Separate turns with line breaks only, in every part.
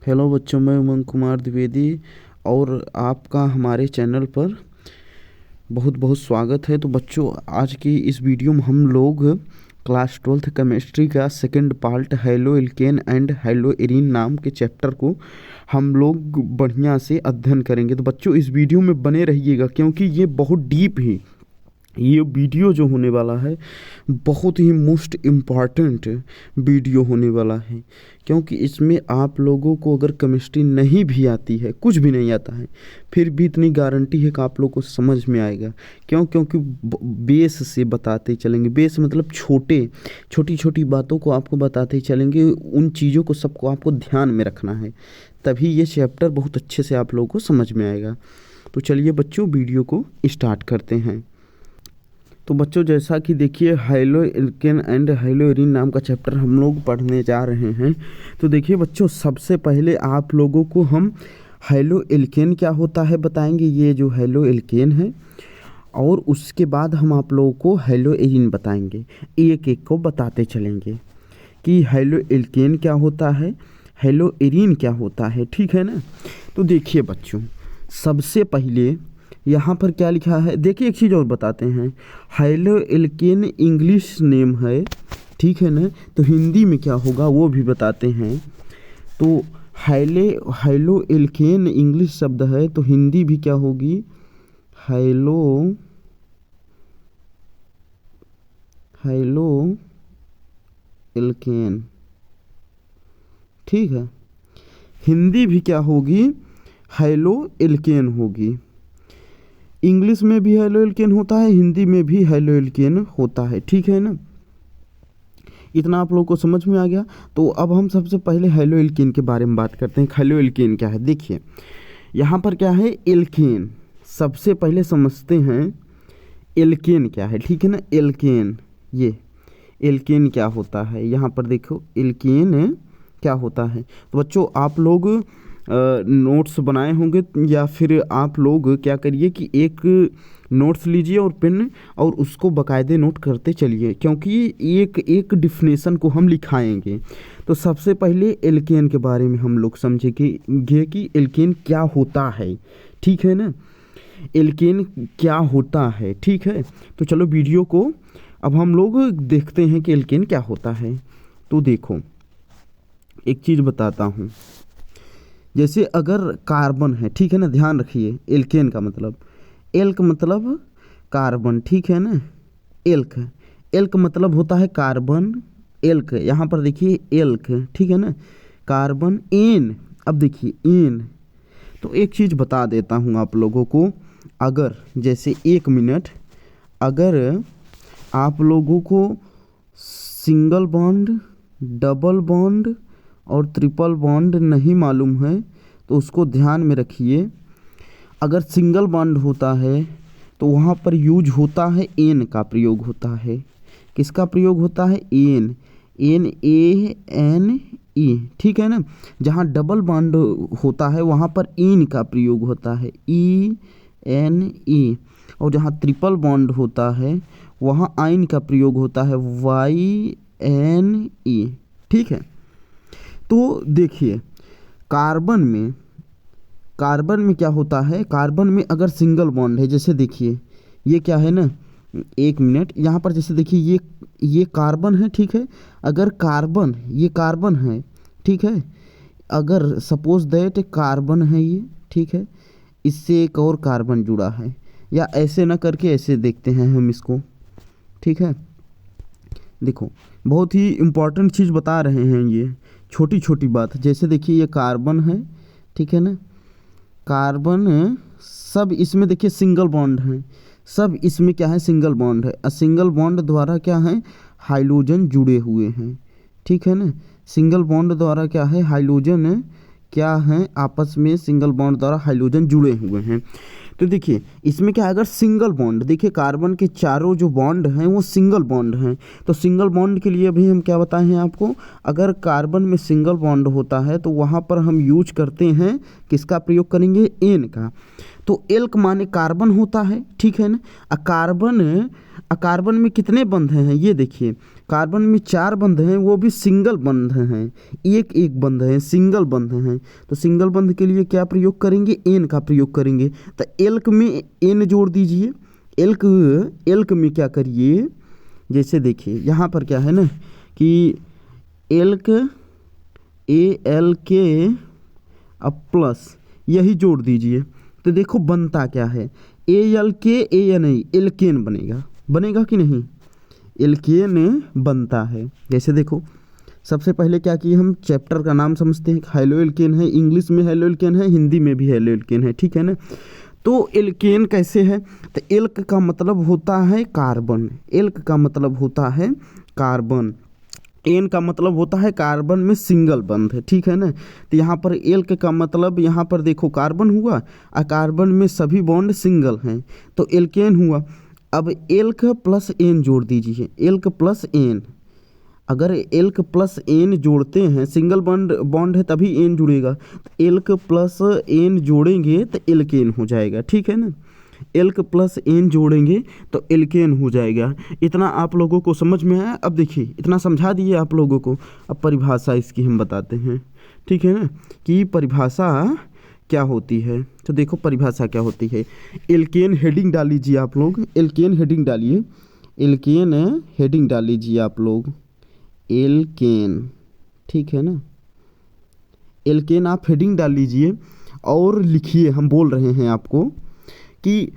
Hello बच्चों, मैं उमंग कुमार द्विवेदी और आपका हमारे चैनल पर बहुत बहुत स्वागत है। तो बच्चों, आज की इस वीडियो में हम लोग क्लास 12th केमिस्ट्री का second part hello alkene and hello arene नाम के चैप्टर को हम लोग बढ़िया से अध्ययन करेंगे। तो बच्चों, इस वीडियो में बने रहिएगा क्योंकि ये बहुत डीप है। ये वीडियो जो होने वाला है बहुत ही मोस्ट इम्पॉर्टेंट वीडियो होने वाला है, क्योंकि इसमें आप लोगों को अगर केमिस्ट्री नहीं भी आती है, कुछ भी नहीं आता है, फिर भी इतनी गारंटी है कि आप लोगों को समझ में आएगा। क्योंकि बेस से बताते चलेंगे। बेस मतलब छोटी छोटी बातों को आपको बताते चलेंगे। उन चीज़ों को सबको आपको ध्यान में रखना है, तभी ये चैप्टर बहुत अच्छे से आप लोगों को समझ में आएगा। तो चलिए बच्चों, वीडियो को स्टार्ट करते हैं। तो बच्चों, जैसा कि देखिए hello alkene and hello arene नाम का चैप्टर हम लोग पढ़ने जा रहे हैं। तो देखिए बच्चों, सबसे पहले आप लोगों को हम हैलो एल्केन क्या होता है बताएंगे, ये जो हैलो एल्केन है, और उसके बाद हम आप लोगों को हैलो एरीन बताएंगे। एक एक को बताते चलेंगे कि हैलो एल्केन क्या होता है, हैलो एरीन क्या होता है, ठीक है ना। तो देखिए बच्चों, सबसे पहले यहाँ पर क्या लिखा है, देखिए एक चीज़ और बताते हैं। हैलो एल्केन इंग्लिश नेम है, ठीक है ना, तो हिंदी में क्या होगा वो भी बताते हैं। तो हैलो एल्केन इंग्लिश शब्द है, तो हिंदी भी क्या होगी, हैलो एल्केन, ठीक है। हिंदी भी क्या होगी, हैलो एल्केन होगी। इंग्लिश में भी हैलो एल्केन होता है, हिंदी में भी हैलो एल्केन होता है, ठीक है ना। इतना आप लोगों को समझ में आ गया। तो अब हम सबसे पहले हैलो एल्केन के बारे में बात करते हैं। हैलो एल्केन क्या है, देखिए यहाँ पर क्या है, एल्केन। सबसे पहले समझते हैं एल्केन क्या है, ठीक है ना। एल्केन, ये एल्केन क्या होता है, यहाँ पर देखो एल्केन क्या होता है। तो बच्चों, आप लोग नोट्स बनाए होंगे, या फिर आप लोग क्या करिए कि एक नोट्स लीजिए और पेन, और उसको बाकायदे नोट करते चलिए, क्योंकि एक एक डिफिनेशन को हम लिखाएंगे। तो सबसे पहले एल्केन के बारे में हम लोग समझेंगे कि एल्केन क्या होता है, ठीक है ना। एल्केन क्या होता है, ठीक है। तो चलो वीडियो को अब हम लोग देखते हैं कि एल्केन क्या होता है। तो देखो, एक चीज़ बताता हूँ। जैसे अगर कार्बन है, ठीक है ना, ध्यान रखिए, एल्केन का मतलब, एल्क मतलब कार्बन, ठीक है ना। एल्क मतलब होता है कार्बन। एल्क यहाँ पर देखिए एल्क, ठीक है ना, कार्बन। एन, अब देखिए एन, तो एक चीज़ बता देता हूँ आप लोगों को। अगर जैसे 1 मिनट, अगर आप लोगों को सिंगल बॉन्ड, डबल बॉन्ड और ट्रिपल बॉन्ड नहीं मालूम है, तो उसको ध्यान में रखिए। अगर सिंगल बॉन्ड होता है तो वहाँ पर यूज होता है एन का प्रयोग होता है। किसका प्रयोग होता है, एन, NaNe, ठीक है ना। जहाँ डबल बॉन्ड होता है वहाँ पर इन का प्रयोग होता है, ENE, और जहाँ ट्रिपल बॉन्ड होता है वहाँ आइन का प्रयोग होता है, YNE, ठीक है। तो देखिए कार्बन में क्या होता है, कार्बन में अगर सिंगल बॉन्ड है, जैसे देखिए ये क्या है ना, 1 मिनट, यहाँ पर जैसे देखिए ये कार्बन है, ठीक है। अगर कार्बन, ये कार्बन है, ठीक है। अगर सपोज दैट कार्बन है ये, ठीक है, इससे एक और कार्बन जुड़ा है, या ऐसे ना करके ऐसे देखते हैं हम इसको, ठीक है। देखो, बहुत ही इम्पोर्टेंट चीज़ बता रहे हैं, ये छोटी छोटी बात। जैसे देखिए ये कार्बन है, ठीक है ना, कार्बन, सब इसमें देखिए सिंगल बॉन्ड है, सब इसमें क्या है, सिंगल बॉन्ड है। और सिंगल बॉन्ड द्वारा क्या है, हाइड्रोजन जुड़े हुए हैं, ठीक है ना। सिंगल बॉन्ड द्वारा क्या है, हाइड्रोजन क्या है, आपस में सिंगल बॉन्ड द्वारा हाइड्रोजन जुड़े हुए हैं। तो देखिए इसमें क्या है, अगर सिंगल बॉन्ड, देखिए कार्बन के चारों जो बॉन्ड हैं वो सिंगल बॉन्ड हैं। तो सिंगल बॉन्ड के लिए भी हम क्या बताए हैं आपको, अगर कार्बन में सिंगल बॉन्ड होता है तो वहाँ पर हम यूज करते हैं, किसका प्रयोग करेंगे, एन का। तो एल्क माने कार्बन होता है, ठीक है ना। कार्बन में कितने बंध हैं, ये देखिए कार्बन में 4 बंध हैं, वो भी सिंगल बंध हैं, एक एक बंध है, सिंगल बंध हैं। तो सिंगल बंध के लिए क्या प्रयोग करेंगे, एन का प्रयोग करेंगे। तो एल्क में एन जोड़ दीजिए। एल्क में क्या करिए, जैसे देखिए यहाँ पर क्या है ना कि एल्क ALK अब प्लस यही जोड़ दीजिए। तो देखो बनता क्या है, ALK ANI एल्केन बनेगा कि नहीं, एल्केन बनता है। जैसे देखो सबसे पहले क्या किए, हम चैप्टर का नाम समझते हैं, हैलो एल्केन है, इंग्लिश में हैलो एल्केन है, हिंदी में भी हैलो एल्केन है, ठीक है ना। तो एल्केन कैसे है, तो एल्क का मतलब होता है कार्बन, एल्क का मतलब होता है कार्बन, एन का मतलब होता है कार्बन में सिंगल बंध है, ठीक है ना। तो यहाँ पर एल्क का मतलब, यहाँ पर देखो कार्बन हुआ और कार्बन में सभी बॉन्ड सिंगल हैं, तो एल्केन हुआ। अब एल्क प्लस एन जोड़ दीजिए, एल्क प्लस एन, अगर एल्क प्लस एन जोड़ते हैं, सिंगल बॉन्ड है तभी एन जुड़ेगा, तो एल्क प्लस एन जोड़ेंगे तो एल्केन हो जाएगा, ठीक है ना। एल्क प्लस एन जोड़ेंगे तो एल्केन हो जाएगा। इतना आप लोगों को समझ में आया। अब देखिए इतना समझा दिए आप लोगों को, अब परिभाषा इसकी हम बताते हैं, ठीक है ना, कि परिभाषा क्या होती है। तो देखो परिभाषा क्या होती है, एल्केन हेडिंग डाल लीजिए आप लोग, एल्केन हेडिंग डालिए, एल्केन हेडिंग डाल लीजिए आप लोग, एल्केन, ठीक है ना। एल्केन आप हेडिंग डाल लीजिए और लिखिए, हम बोल रहे हैं आपको कि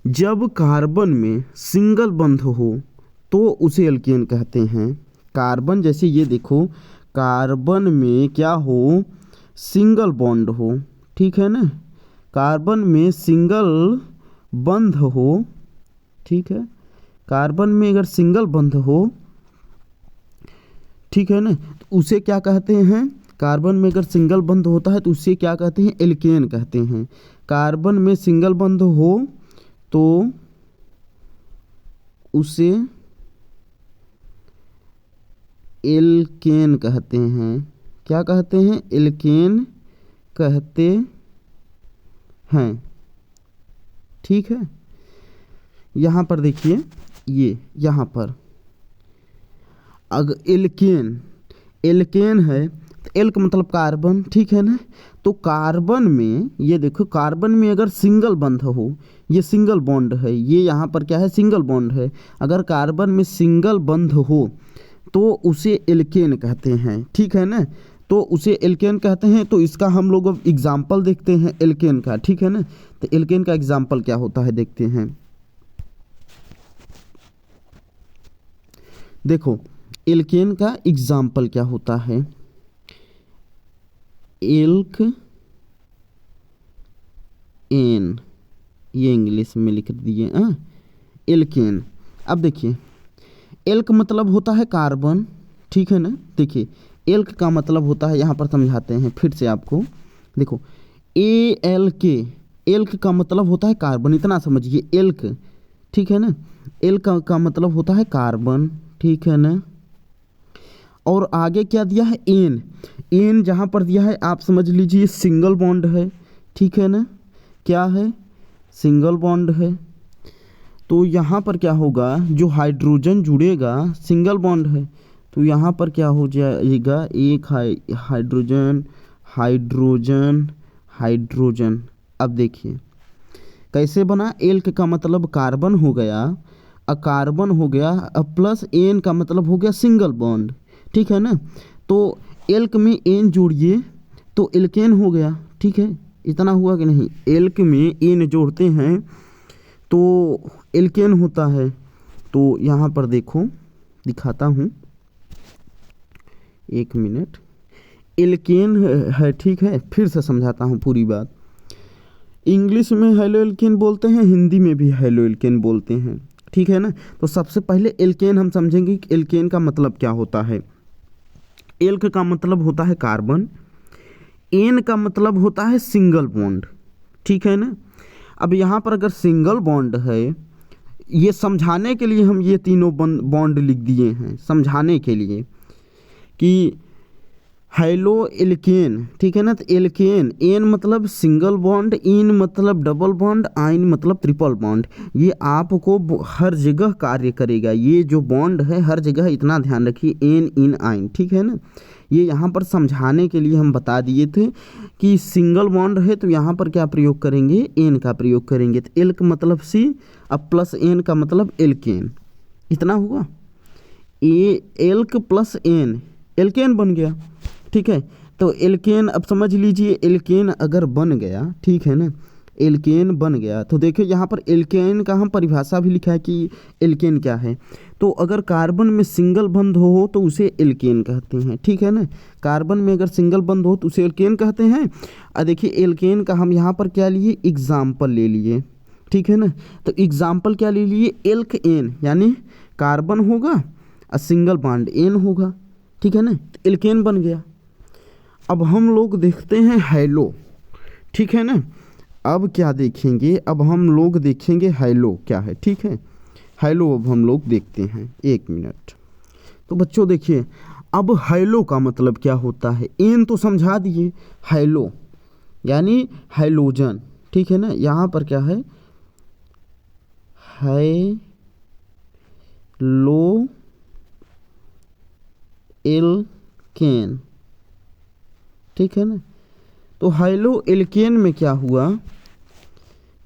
जब कार्बन में सिंगल बंध हो तो उसे एल्केन कहते हैं। कार्बन जैसे ये देखो, कार्बन में क्या हो, सिंगल बॉन्ड हो, ठीक है ना, कार्बन में सिंगल बंध हो, ठीक है, कार्बन में अगर सिंगल बंध हो, ठीक है ना, तो उसे क्या कहते हैं, कार्बन में अगर सिंगल बंध होता है तो उसे क्या कहते हैं, एल्केन कहते हैं। कार्बन में सिंगल बंध हो तो उसे एल्केन कहते हैं। क्या कहते हैं, एल्केन कहते हैं, ठीक है। यहाँ पर देखिए, ये यहाँ पर अगर एल्केन है तो एल्क मतलब कार्बन, ठीक है ना। तो कार्बन में ये देखो, कार्बन में अगर सिंगल बंध हो, ये सिंगल बॉन्ड है, ये यहाँ पर क्या है, सिंगल बॉन्ड है, अगर कार्बन में सिंगल बंध हो तो उसे एल्केन कहते हैं, ठीक है ना। तो उसे एल्केन कहते हैं। तो इसका हम लोग अब एग्जाम्पल देखते हैं एल्केन का, ठीक है ना। तो एल्केन का एग्जाम्पल क्या होता है देखते हैं। देखो एल्केन का एग्जाम्पल क्या होता है, एल्क एन, ये इंग्लिश में लिख दिए एल्केन। अब देखिए एल्क मतलब होता है कार्बन, ठीक है ना। देखिए एल्क का मतलब होता है, यहाँ पर समझाते हैं फिर से आपको, देखो ALK, एल्क का मतलब होता है कार्बन, इतना समझिए, एल्क, ठीक है ना। एल्क का मतलब होता है कार्बन, ठीक है ना। और आगे क्या दिया है, एन, एन जहाँ पर दिया है आप समझ लीजिए सिंगल बॉन्ड है, ठीक है ना, क्या है, सिंगल बॉन्ड है। तो यहाँ पर क्या होगा, जो हाइड्रोजन जुड़ेगा, सिंगल बॉन्ड है, तो यहाँ पर क्या हो जाएगा, एक हाइड्रोजन हाइड्रोजन हाइड्रोजन। अब देखिए कैसे बना, एल्क का मतलब कार्बन हो गया, कार्बन हो गया, अब प्लस एन का मतलब हो गया सिंगल बॉन्ड, ठीक है ना। तो एल्क में एन जोड़िए तो एल्केन हो गया, ठीक है। इतना हुआ कि नहीं, एल्क में एन जोड़ते हैं तो एल्केन होता है। तो यहाँ पर देखो दिखाता हूँ, एक मिनट, एल्केन है, ठीक है, फिर से समझाता हूँ पूरी बात। इंग्लिश में हैलो एल्केन बोलते हैं, हिंदी में भी हैलो एल्केन बोलते हैं, ठीक है ना। तो सबसे पहले एल्केन हम समझेंगे कि एल्केन का मतलब क्या होता है। एल्क का मतलब होता है कार्बन, एन का मतलब होता है सिंगल बॉन्ड, ठीक है ना। अब यहाँ पर अगर सिंगल बॉन्ड है, ये समझाने के लिए हम ये तीनों बॉन्ड लिख दिए हैं, समझाने के लिए कि हाइलो एल्केन, ठीक है ना। तो एल्केन, एन मतलब सिंगल बॉन्ड, इन मतलब डबल बॉन्ड, आइन मतलब ट्रिपल बॉन्ड। ये आपको हर जगह कार्य करेगा, ये जो बॉन्ड है हर जगह, इतना ध्यान रखिए, एन इन आइन, ठीक है ना। ये यहाँ पर समझाने के लिए हम बता दिए थे कि सिंगल बॉन्ड है तो यहाँ पर क्या प्रयोग करेंगे, एन का प्रयोग करेंगे। तो एल्क मतलब सी, अब प्लस एन का मतलब एल्केन, इतना हुआ। ए एल्क प्लस एन, एल्केन बन गया, ठीक है। तो एल्केन, अब समझ लीजिए एल्केन अगर बन गया, ठीक है ना, एल्केन बन गया तो देखिए यहाँ पर एल्केन का हम परिभाषा भी लिखा है कि एल्केन क्या है। तो अगर कार्बन में सिंगल बंध हो तो उसे एल्केन कहते हैं, ठीक है ना। कार्बन में अगर सिंगल बंध हो तो उसे एल्केन कहते हैं। और देखिए एल्केन का हम यहाँ पर क्या लिए, एग्जाम्पल ले लिए, ठीक है ना। तो एग्जाम्पल क्या ले लिए, एल्क एन, यानी कार्बन होगा और सिंगल बॉन्ड एन होगा, ठीक है ना। तो एल्केन बन गया। अब हम लोग देखते हैं हाइलो, ठीक है ना। अब क्या देखेंगे, अब हम लोग देखेंगे हाइलो क्या है, ठीक है। हाइलो अब हम लोग देखते हैं, एक मिनट। तो बच्चों देखिए, अब हाइलो का मतलब क्या होता है, एन तो समझा दिए, हाइलो यानी हाइलोजन, ठीक है ना। यहाँ पर क्या है, हाइलो एल्केन, ठीक है ना। तो हाइलो एल्केन में क्या हुआ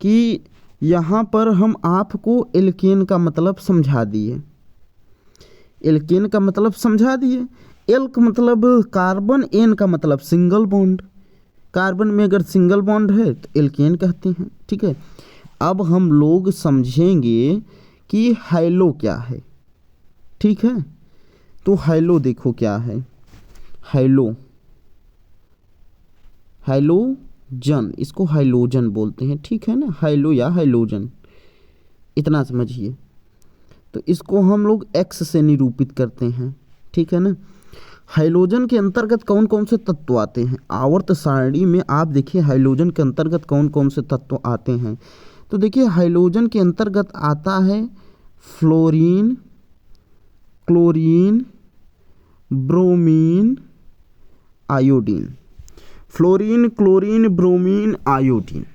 कि यहाँ पर हम आपको एल्केन का मतलब समझा दिए, एल्केन का मतलब समझा दिए। एल्क मतलब कार्बन, एन का मतलब सिंगल बॉन्ड, कार्बन में अगर सिंगल बॉन्ड है तो एल्केन कहते हैं, ठीक है। अब हम लोग समझेंगे कि हाइलो क्या है, ठीक है। तो हाइलो देखो क्या है, हाइलो, हाइलोजन, इसको हाइलोजन बोलते हैं, ठीक है ना, हाइलो या हाइलोजन, इतना समझिए। तो इसको हम लोग एक्स से निरूपित करते हैं, ठीक है ना। हाइलोजन के अंतर्गत कौन कौन से तत्व आते हैं, आवर्त सारणी में आप देखिए हाइलोजन के अंतर्गत कौन कौन से तत्व आते हैं। तो देखिए हाइलोजन के अंतर्गत आता है fluorine, chlorine, bromine, iodine. Fluorine, chlorine, bromine, iodine,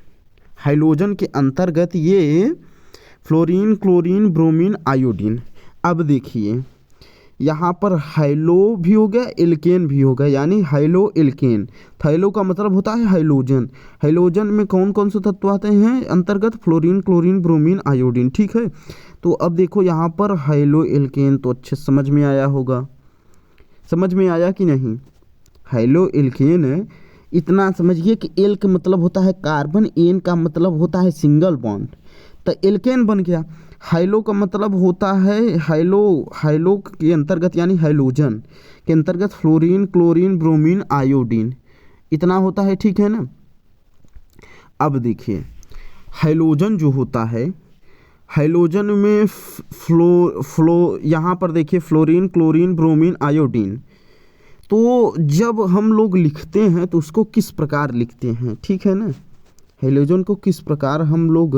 halogen के अंतर्गत ये फ्लोरीन, क्लोरीन, ब्रोमीन, आयोडीन। अब देखिए यहाँ पर हाइलो भी हो गया, एल्केन भी हो गया, यानी हाइलो एल्केन। हाइलो का मतलब होता है हाइलोजन, हाइलोजन में कौन कौन से तत्व आते हैं अंतर्गत, फ्लोरीन, क्लोरीन, ब्रोमीन, आयोडीन, ठीक है। तो अब देखो यहाँ पर हाइलो एल्केन तो अच्छे समझ में आया होगा, समझ में आया कि नहीं। हाइलो एल्केन इतना समझिए कि एल का मतलब होता है कार्बन, एन का मतलब होता है सिंगल बॉन्ड, तो एल्केन बन गया। हाइलो का मतलब होता है हाइलो, हाइलो के अंतर्गत यानी हाइलोजन के अंतर्गत फ्लोरीन, क्लोरीन, ब्रोमीन, आयोडीन, इतना होता है, ठीक है ना। अब देखिए हाइलोजन जो होता है, हाइलोजन में फ्लो यहाँ पर देखिए फ्लोरीन, क्लोरीन, ब्रोमीन, आयोडीन। तो जब हम लोग लिखते हैं तो उसको किस प्रकार लिखते हैं, ठीक है ना, हाइलोजन को किस प्रकार हम लोग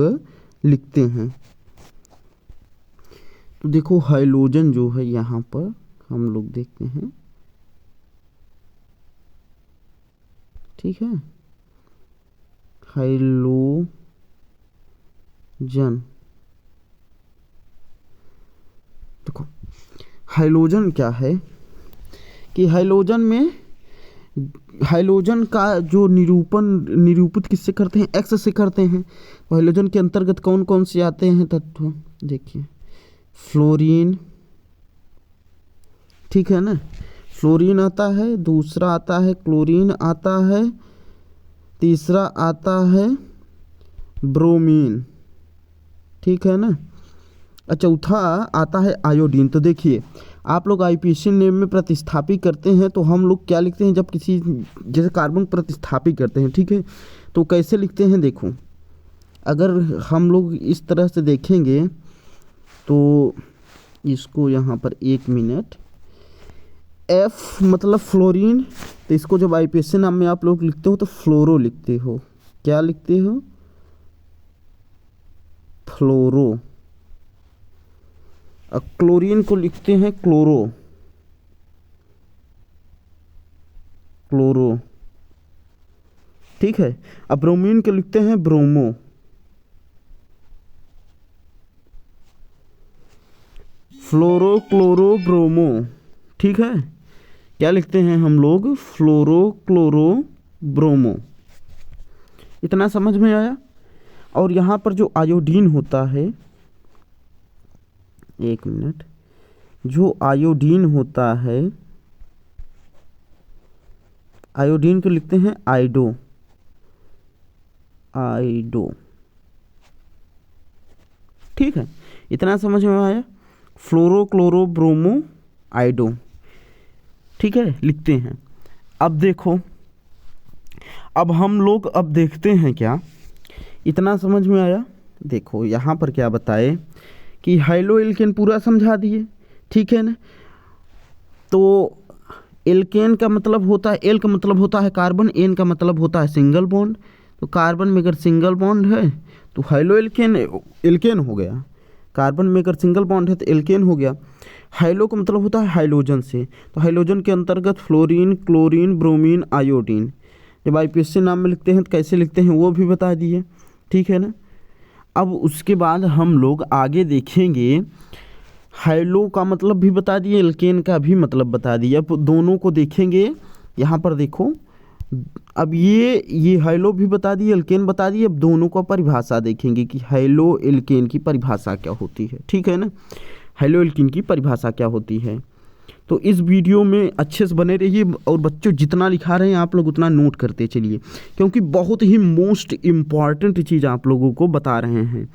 लिखते हैं। तो देखो हाइलोजन जो है यहाँ पर हम लोग देखते हैं, ठीक है, हाइलोजन, देखो हाइलोजन क्या है कि हाइलोजन में, हाइलोजन का जो निरूपित किससे करते हैं, एक्स से करते हैं। हाइलोजन के अंतर्गत कौन कौन से आते हैं तत्व, देखिए फ्लोरीन, ठीक है ना, फ्लोरीन आता है, दूसरा आता है क्लोरीन आता है, तीसरा आता है ब्रोमीन, ठीक है ना, और चौथा आता है आयोडीन। तो देखिए आप लोग आईपीसी नेम में प्रतिस्थापित करते हैं तो हम लोग क्या लिखते हैं, जब किसी जैसे कार्बन प्रतिस्थापित करते हैं, ठीक है, तो कैसे लिखते हैं, देखो अगर हम लोग इस तरह से देखेंगे तो इसको यहाँ पर एक मिनट, एफ मतलब फ्लोरीन, तो इसको जब आईपीसी नाम में आप लोग लिखते हो तो फ्लोरो लिखते हो, क्या लिखते हो, फ्लोरो। और क्लोरीन को लिखते हैं क्लोरो, क्लोरो, ठीक है। अब ब्रोमीन के लिखते हैं ब्रोमो, फ्लोरो क्लोरो ब्रोमो, ठीक है। क्या लिखते हैं हम लोग? Fluoro chloro bromo. इतना समझ में आया। और यहाँ पर जो आयोडीन होता है, एक मिनट, जो आयोडीन होता है, आयोडीन को लिखते हैं आइडो, आइडो, ठीक है। इतना समझ में आया। फ्लोरो क्लोरो ब्रोमो आइडो, ठीक है, लिखते हैं। अब देखो, अब हम लोग अब देखते हैं क्या, इतना समझ में आया। देखो यहाँ पर क्या बताए कि हाइलो एल्केन पूरा समझा दिए, ठीक है ना। तो एल्केन का मतलब होता है, एल का मतलब होता है कार्बन, एन का मतलब होता है सिंगल बॉन्ड। तो कार्बन में अगर सिंगल बॉन्ड है तो हाइलो एल्केन, एल्केन हो गया। कार्बन में अगर सिंगल बॉन्ड है तो एल्केन हो गया। हाइलो का मतलब होता है हाइलोजन से, तो हाइलोजन के अंतर्गत फ्लोरीन, क्लोरीन, ब्रोमीन, आयोडीन। जब आईपीएससी नाम में लिखते हैं तो कैसे लिखते हैं वो भी बता दिए, ठीक है ना। अब उसके बाद हम लोग आगे देखेंगे, हाइलो का मतलब भी बता दिए, एल्केन का भी मतलब बता दिए। अब दोनों को देखेंगे। यहाँ पर देखो, अब ये हाइलो भी बता दिए, एल्केन बता दिए। अब दोनों का परिभाषा देखेंगे कि हाइलो एल्केन की परिभाषा क्या होती है, ठीक है ना। हाइलो एल्केन की परिभाषा क्या होती है। तो इस वीडियो में अच्छे से बने रहिए, और बच्चों जितना लिखा रहे हैं आप लोग उतना नोट करते चलिए, क्योंकि बहुत ही मोस्ट इम्पॉर्टेंट चीज़ आप लोगों को बता रहे हैं।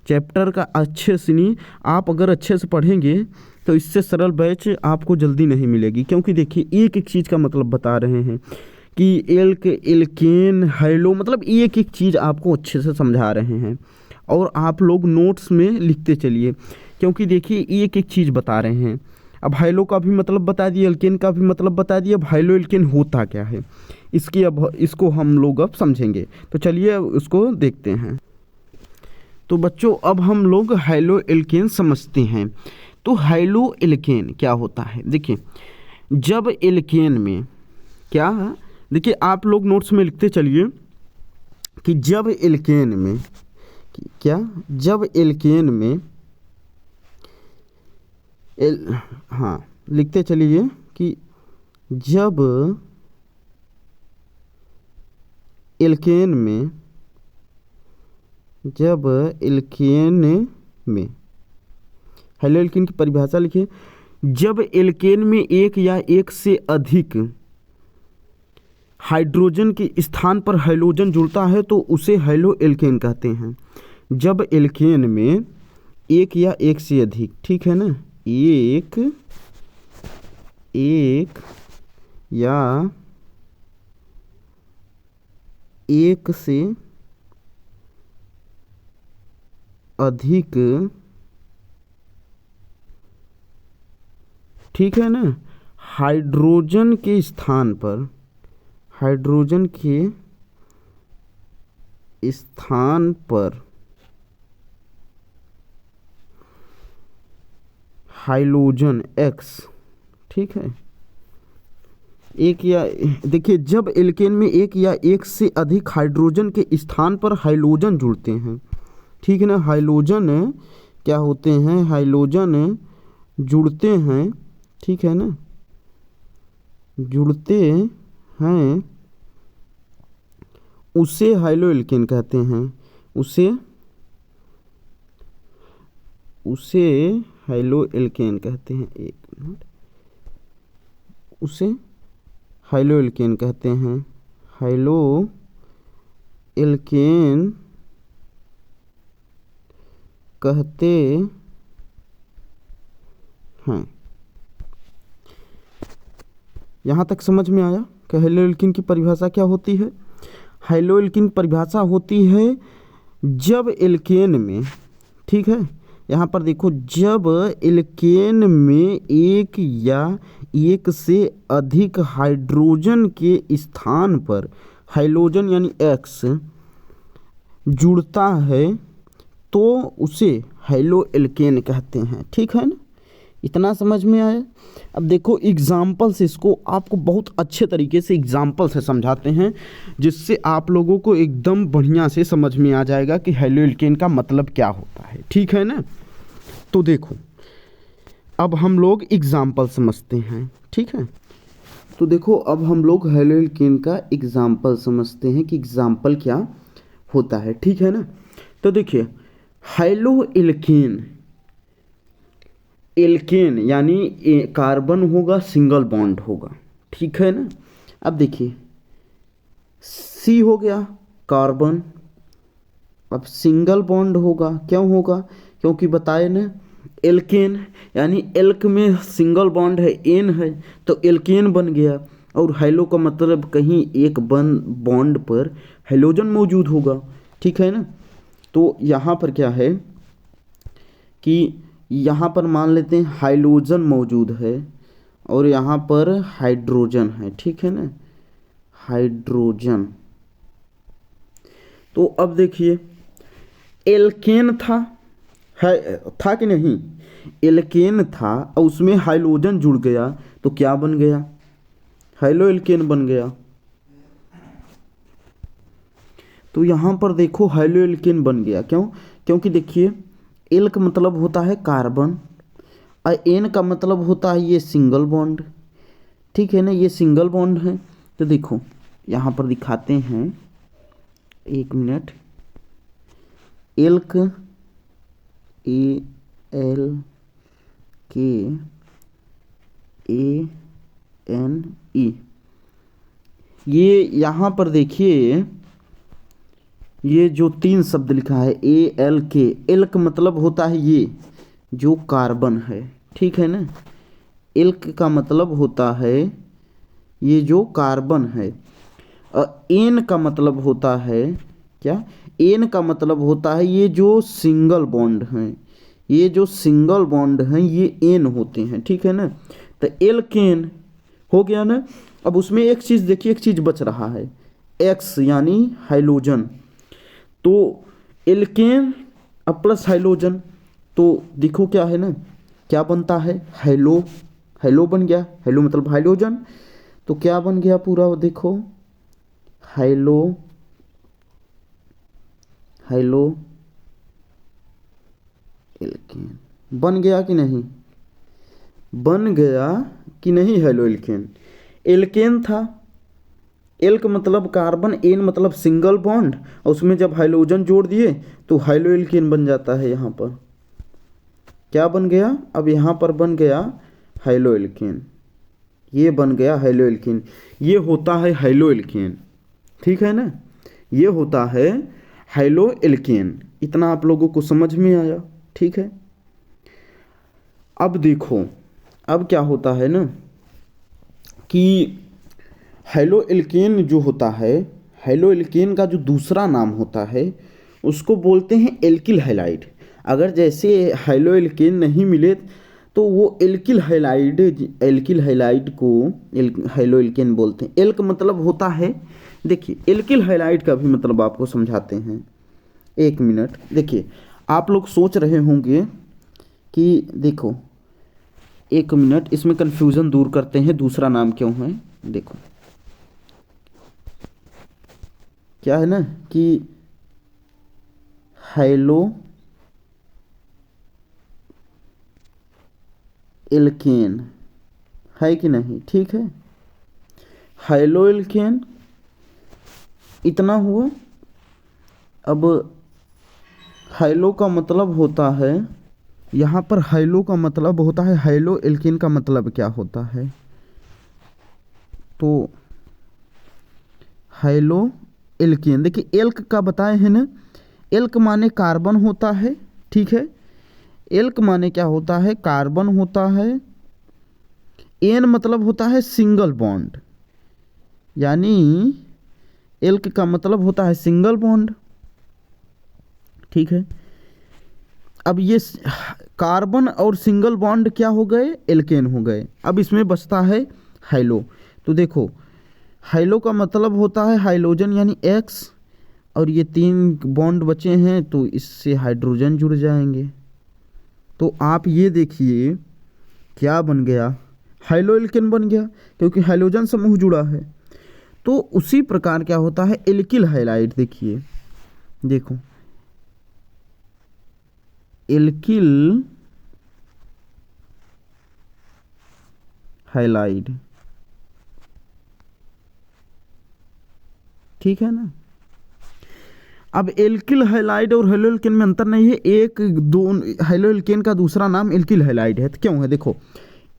चैप्टर का अच्छे से नहीं, आप अगर अच्छे से पढ़ेंगे तो इससे सरल बैच आपको जल्दी नहीं मिलेगी। क्योंकि देखिए एक एक चीज़ का मतलब बता रहे हैं कि एल्केन, हाइलो, मतलब एक एक चीज़ आपको अच्छे से समझा रहे हैं। और आप लोग नोट्स में लिखते चलिए, क्योंकि देखिए एक एक चीज़ बता रहे हैं। अब हाइलो का भी मतलब बता दिए, एल्केन का भी मतलब बता दिए। अब हाइलो एल्केन होता क्या है इसको हम लोग अब समझेंगे। तो चलिए उसको देखते हैं। तो बच्चों अब हम लोग हाइलो एल्केन समझते हैं। तो हाइलो एल्केन क्या होता है? देखिए जब एल्केन में क्या, देखिए आप लोग नोट्स में लिखते चलिए कि जब एल्केन में क्या, जब एल्केन में हाँ लिखते चलिए कि जब एल्केन में, जब एल्केन में, हाइलो एल्केन की परिभाषा लिखिए। जब एल्केन में एक या एक से अधिक हाइड्रोजन के स्थान पर हाइलोजन जुड़ता है तो उसे हाइलो एल्केन कहते हैं। जब एल्केन में एक या एक से अधिक, ठीक है ना, एक या एक से अधिक, ठीक है ना, हाइड्रोजन के स्थान पर, हाइड्रोजन के स्थान पर हाइलोजन एक्स, ठीक है, एक या, देखिए जब एल्केन में एक या एक से अधिक हाइड्रोजन के स्थान पर हाइलोजन जुड़ते हैं, ठीक है ना, हाइलोजन क्या होते हैं, हाइलोजन जुड़ते हैं, ठीक है ना, जुड़ते हैं, उसे हाइलो एल्केन कहते हैं। उसे हाइलो एल्केन कहते हैं। एक मिनट, उसे हाइलो एल्केन कहते हैं। हाइलो एल्केन कहते हैं। यहाँ तक समझ में आया कि हाइलो एल्केन की परिभाषा क्या होती है। हाइलो एल्केन परिभाषा होती है जब एल्केन में, ठीक है, यहाँ पर देखो, जब एल्केन में एक या एक से अधिक हाइड्रोजन के स्थान पर हाइलोजन यानी एक्स जुड़ता है तो उसे हाइलो एल्केन कहते हैं, ठीक है ना। इतना समझ में आया। अब देखो एग्जाम्पल से इसको आपको बहुत अच्छे तरीके से एग्जाम्पल से समझाते हैं, जिससे आप लोगों को एकदम बढ़िया से समझ में आ जाएगा कि हैलो एल्केन का मतलब क्या होता है, ठीक है ना। तो देखो अब हम लोग एग्जाम्पल समझते हैं, ठीक है। तो देखो अब हम लोग हैलो एल्केन का एग्जाम्पल समझते हैं कि एग्जाम्पल क्या होता है, ठीक है ना। तो देखिए हैलो एल्केन, एल्केन यानी कार्बन होगा, सिंगल बॉन्ड होगा, ठीक है ना। अब देखिए सी हो गया कार्बन, अब सिंगल बॉन्ड होगा, क्यों होगा, क्योंकि बताए ना एल्केन यानी एल्क में सिंगल बॉन्ड है, एन है तो एल्केन बन गया। और हैलो का मतलब कहीं एक बॉन्ड पर हैलोजन मौजूद होगा, ठीक है ना। तो यहाँ पर क्या है कि यहाँ पर मान लेते हैं हाइड्रोजन मौजूद है और यहाँ पर हाइड्रोजन है, ठीक है ना, हाइड्रोजन। तो अब देखिए एल्केन था कि नहीं, एल्केन था और उसमें हाइड्रोजन जुड़ गया तो क्या बन गया, हैलो एल्केन बन गया। तो यहाँ पर देखो हैलो एल्केन बन गया, क्यों, क्योंकि देखिए एल का मतलब होता है कार्बन और एन का मतलब होता है ये सिंगल बॉन्ड, ठीक है ना, ये सिंगल बॉन्ड है। तो देखो यहाँ पर दिखाते हैं, एक मिनट, एल्क ए एल के ए एन ई, ये यहाँ पर देखिए ये जो तीन शब्द लिखा है ए एल के, एल का मतलब होता है ये जो कार्बन है, ठीक है ना, एल्क का मतलब होता है ये जो कार्बन है। और एन का मतलब होता है क्या, एन का मतलब होता है ये जो सिंगल बॉन्ड हैं, ये जो सिंगल बॉन्ड हैं ये एन होते हैं, ठीक है ना। तो एल्केन हो गया ना। अब उसमें एक चीज़ देखिए, एक चीज़ बच रहा है एक्स यानी हाइड्रोजन। तो एल्केन अब प्लस हाइड्रोजन, तो देखो क्या है ना, क्या बनता है हैलो, हैलो बन गया, हैलो मतलब हाइड्रोजन, तो क्या बन गया पूरा, वो देखो हैलो, हैलो एल्केन बन गया कि नहीं, बन गया कि नहीं हैलो एल्केन। एल्केन था, एल्क मतलब कार्बन, एन मतलब सिंगल बॉन्ड, और उसमें जब हाइड्रोजन जोड़ दिए तो हैलो एल्केन बन जाता है। यहाँ पर क्या बन गया, अब यहाँ पर बन गया हैलो एल्केन, ये बन गया हैलो एल्केन, ये होता है हैलो एल्केन, ठीक है ना, ये होता है हैलो एल्केन। इतना आप लोगों को समझ में आया, ठीक है। अब देखो अब क्या होता है ना कि हैलो एल्केन जो होता है, हैलो एल्केन का जो दूसरा नाम होता है उसको बोलते हैं एल्किल हैलाइड। अगर जैसे हैलो एल्केन नहीं मिले तो वो एल्किल हैलाइड, एल्किल हैलाइड को हैलो एल्केन बोलते हैं। एल्क मतलब होता है, देखिए एल्किल हैलाइड का भी मतलब आपको समझाते हैं, एक मिनट। देखिए आप लोग सोच रहे होंगे कि देखो एक मिनट, इसमें कन्फ्यूज़न दूर करते हैं, दूसरा नाम क्यों है। देखो क्या है ना कि हैलो एल्केन है कि नहीं, ठीक है, हैलो एल्केन इतना हुआ। अब हैलो का मतलब होता है, यहाँ पर हैलो का मतलब होता है, हैलो एल्केन का मतलब क्या होता है, तो हैलो एल्केन देखिए एल्क का बताए हैं ना, एल्क माने कार्बन होता है, ठीक है, एल्क माने क्या होता है, कार्बन होता है। एन मतलब होता है सिंगल बॉन्ड, यानी एल्क का मतलब होता है सिंगल बॉन्ड, ठीक है। अब ये कार्बन और सिंगल बॉन्ड क्या हो गए, एल्केन हो गए। अब इसमें बचता है हैलो। तो देखो हैलो का मतलब होता है हाइड्रोजन यानी एक्स, और ये तीन बॉन्ड बचे हैं तो इससे हाइड्रोजन जुड़ जाएंगे। तो आप ये देखिए क्या बन गया, हाइलो एल्केन बन गया, क्योंकि हाइड्रोजन समूह जुड़ा है। तो उसी प्रकार क्या होता है एल्किल हैलाइड, देखिए देखो एल्किल हैलाइड, ठीक है ना। अब एल्किल हैलाइड और हेलो एल्केन में अंतर नहीं है, एक दो हेलो एल्केन का दूसरा नाम एल्किल हैलाइड है। तो क्यों है, देखो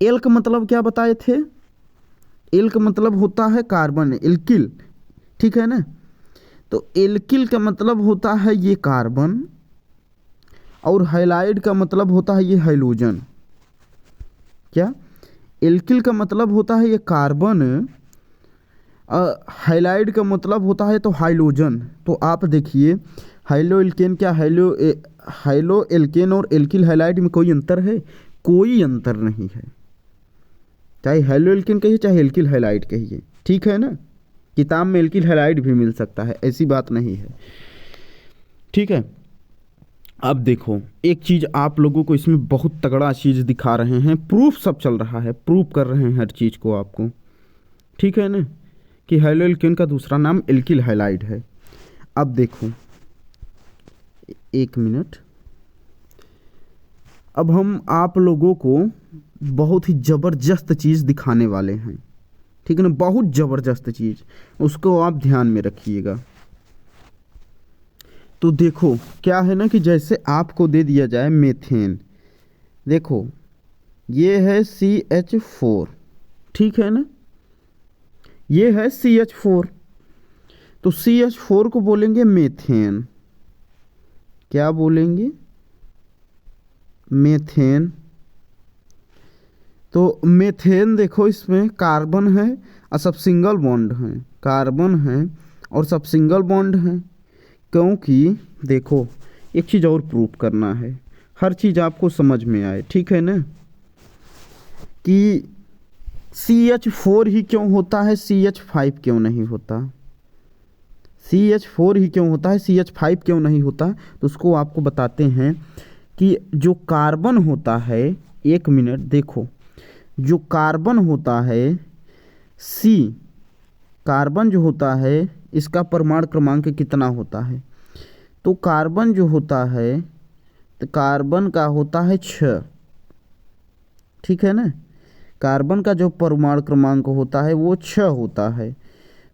एल का मतलब क्या बताए थे, एल का मतलब होता है कार्बन, एल्किल, ठीक है ना। तो एल्किल का मतलब होता है ये कार्बन, और हैलाइड का मतलब होता है ये हाइड्रोजन। क्या, एल्किल का मतलब होता है ये कार्बन, हाइलाइड का मतलब होता है तो हाइड्रोजन। तो आप देखिए हाइलो एल्केन, क्या हाइलो एल्केन और एल्किल हैलाइड में कोई अंतर है, कोई अंतर नहीं है। चाहे हाइलो एल्केन कहिए चाहे एल्किल हैलाइड कहिए, ठीक है ना। किताब में एल्किल हैलाइड भी मिल सकता है, ऐसी बात नहीं है, ठीक है। अब देखो एक चीज़ आप लोगों को इसमें बहुत तगड़ा चीज़ दिखा रहे हैं, प्रूफ सब चल रहा है, प्रूफ कर रहे हैं हर चीज़ को आपको, ठीक है ना, कि हाइलो एल्केन का दूसरा नाम एल्किल हैलाइड है। अब देखो एक मिनट, अब हम आप लोगों को बहुत ही ज़बरदस्त चीज़ दिखाने वाले हैं, ठीक है ना, बहुत ज़बरदस्त चीज़, उसको आप ध्यान में रखिएगा। तो देखो क्या है ना कि जैसे आपको दे दिया जाए मीथेन, देखो ये है CH4, ठीक है ना, ये है CH4, तो CH4 को बोलेंगे मीथेन, क्या बोलेंगे, मीथेन। तो मीथेन देखो इसमें कार्बन है और सब सिंगल बॉन्ड हैं, कार्बन है और सब सिंगल बॉन्ड हैं, क्योंकि देखो एक चीज़ और प्रूफ करना है, हर चीज़ आपको समझ में आए, ठीक है ना, कि CH4 ही क्यों होता है, CH5 क्यों नहीं होता, CH4 ही क्यों होता है, CH5 क्यों नहीं होता, तो उसको आपको बताते हैं कि जो कार्बन होता है, एक मिनट देखो, जो कार्बन होता है C, कार्बन जो होता है इसका परमाणु क्रमांक कितना होता है, तो कार्बन जो होता है तो कार्बन का होता है 6, ठीक है ना, कार्बन का जो परमाणु क्रमांक होता है वो 6 होता है।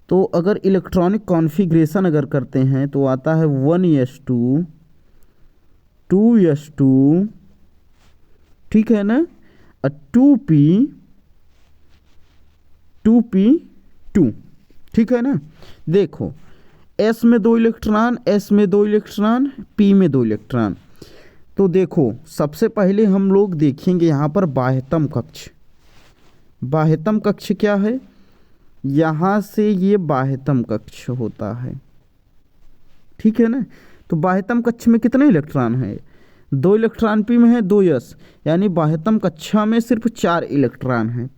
तो अगर इलेक्ट्रॉनिक कॉन्फ़िगरेशन अगर करते हैं तो आता है 1s2 2s2, ठीक है ना, 2p2, ठीक है ना। देखो s में 2 इलेक्ट्रॉन, s में 2 इलेक्ट्रॉन, p में 2 इलेक्ट्रॉन। तो देखो सबसे पहले हम लोग देखेंगे यहाँ पर बाह्यतम कक्ष, बाह्यतम कक्ष क्या है, यहाँ से ये बाह्यतम कक्ष होता है, ठीक है ना। तो बाह्यतम कक्ष में कितने इलेक्ट्रॉन हैं, 2 इलेक्ट्रॉन p में है, 2s, यानी बाह्यतम कक्षा में सिर्फ 4 इलेक्ट्रॉन हैं।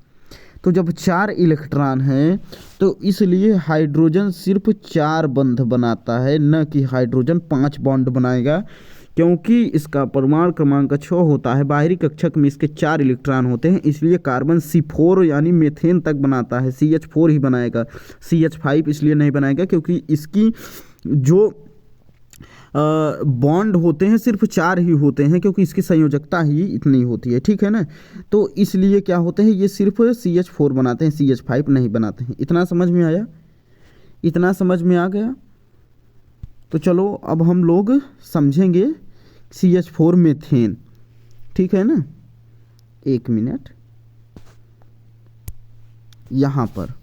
तो जब 4 इलेक्ट्रॉन हैं तो इसलिए हाइड्रोजन सिर्फ 4 बंध बनाता है, न कि हाइड्रोजन 5 बॉन्ड बनाएगा, क्योंकि इसका परमाणु क्रमांक 6 होता है, बाहरी कक्षक में इसके 4 इलेक्ट्रॉन होते हैं, इसलिए कार्बन C4 यानी मीथेन तक बनाता है, CH4 ही बनाएगा, CH5 इसलिए नहीं बनाएगा क्योंकि इसकी जो बॉन्ड होते हैं सिर्फ 4 ही होते हैं, क्योंकि इसकी संयोजकता ही इतनी होती है, ठीक है ना। तो इसलिए क्या होते हैं, ये सिर्फ CH4 बनाते हैं, CH5 नहीं बनाते हैं। इतना समझ में आया, इतना समझ में आ गया। तो चलो अब हम लोग समझेंगे CH4 मीथेन, ठीक है ना। एक मिनट यहाँ पर,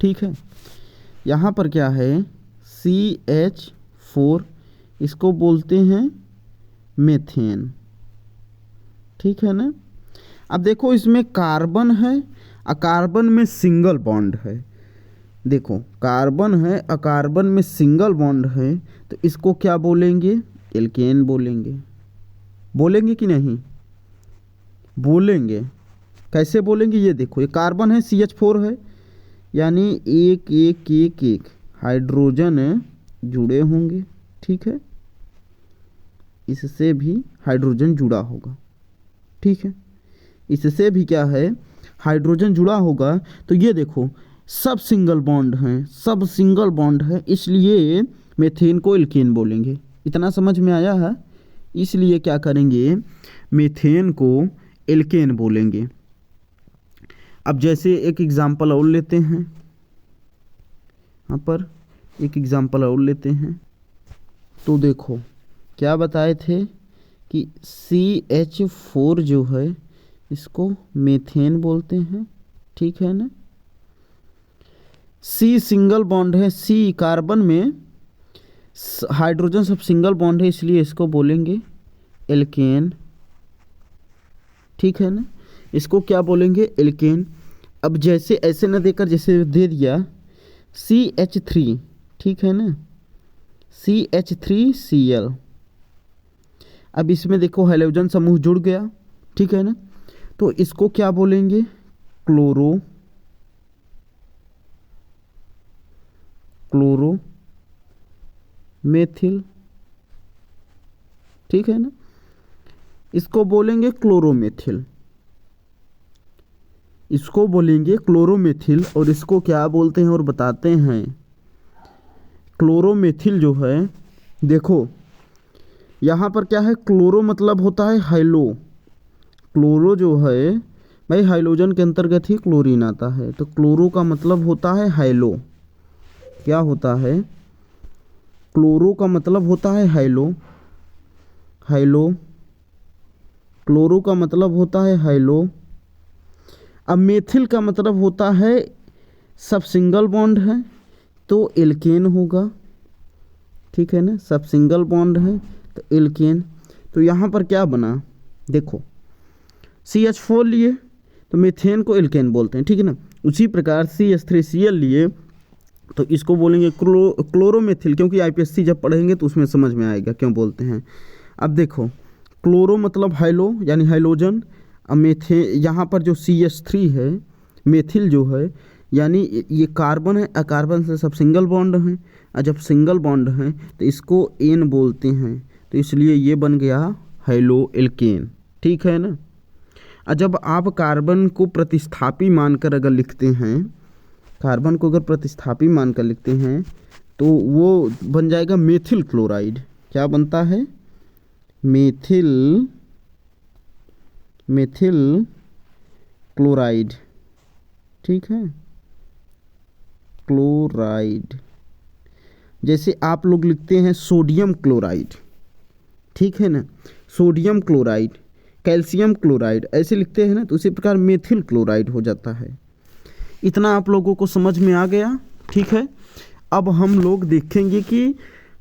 ठीक है, यहाँ पर क्या है CH4, इसको बोलते हैं मीथेन, ठीक है ना। अब देखो इसमें कार्बन है और कार्बन में सिंगल बॉन्ड है, देखो कार्बन है और कार्बन में सिंगल बॉन्ड है, तो इसको क्या बोलेंगे, एल्केन बोलेंगे, बोलेंगे कि नहीं बोलेंगे, कैसे बोलेंगे, ये देखो ये कार्बन है, CH4 है, यानी एक एक एक एक हाइड्रोजन जुड़े होंगे, ठीक है, इससे भी हाइड्रोजन जुड़ा होगा, ठीक है, इससे भी क्या है, हाइड्रोजन जुड़ा होगा। तो ये देखो सब सिंगल बॉन्ड हैं, सब सिंगल बॉन्ड है, इसलिए मीथेन को एल्केन बोलेंगे। इतना समझ में आया है? इसलिए क्या करेंगे, मीथेन को एल्केन बोलेंगे। अब जैसे एक एग्जांपल और लेते हैं, यहाँ पर एक एग्जांपल और लेते हैं। तो देखो क्या बताए थे कि CH4 जो है इसको मीथेन बोलते हैं, ठीक है ना। C सिंगल बॉन्ड है, C कार्बन में हाइड्रोजन सब सिंगल बॉन्ड है, इसलिए इसको बोलेंगे एल्केन, ठीक है ना। इसको क्या बोलेंगे, एल्केन। अब जैसे ऐसे न देकर जैसे दे दिया CH3, ठीक है ना, CH3Cl। अब इसमें देखो हाइड्रोजन समूह जुड़ गया, ठीक है ना। तो इसको क्या बोलेंगे, क्लोरोमेथिल, ठीक है ना। इसको बोलेंगे क्लोरोमेथिल, इसको बोलेंगे क्लोरोमेथिल। और इसको क्या बोलते हैं और बताते हैं, क्लोरोमेथिल जो है, देखो यहाँ पर क्या है, क्लोरो मतलब होता है हाइलो, क्लोरो जो है भाई हाइलोजन के अंतर्गत ही क्लोरीन आता है, तो क्लोरो का मतलब होता है हाइलो। क्या होता है, क्लोरो का मतलब होता है हाइलो, क्लोरो का मतलब होता है हाइलो। अब मेथिल का मतलब होता है सब सिंगल बॉन्ड है तो एल्केन होगा, ठीक है ना, सब सिंगल बॉन्ड है तो एल्केन। तो यहाँ पर क्या बना, देखो CH4 लिए तो मीथेन को एल्केन बोलते हैं, ठीक है ना। उसी प्रकार CH3Cl लिए तो इसको बोलेंगे क्लोरोमेथिल, क्योंकि IPSC जब पढ़ेंगे तो उसमें समझ में आएगा क्यों बोलते हैं। अब देखो क्लोरो मतलब हाइलो यानी हाइलोजन, अब मेथे यहाँ पर जो CH3 है, मेथिल जो है यानी ये कार्बन है, कार्बन से सब सिंगल बॉन्ड हैं, और जब सिंगल बॉन्ड हैं तो इसको एन बोलते हैं, तो इसलिए ये बन गया हाइलो एल्केन, ठीक है ना। और जब आप कार्बन को प्रतिस्थापी मानकर अगर लिखते हैं, कार्बन को अगर प्रतिस्थापी मानकर लिखते हैं तो वो बन जाएगा मेथिल क्लोराइड। क्या बनता है, मेथिल क्लोराइड, ठीक है, क्लोराइड। जैसे आप लोग लिखते हैं सोडियम क्लोराइड, ठीक है ना, सोडियम क्लोराइड, कैल्शियम क्लोराइड ऐसे लिखते हैं ना, तो उसी प्रकार मेथिल क्लोराइड हो जाता है। इतना आप लोगों को समझ में आ गया, ठीक है। अब हम लोग देखेंगे कि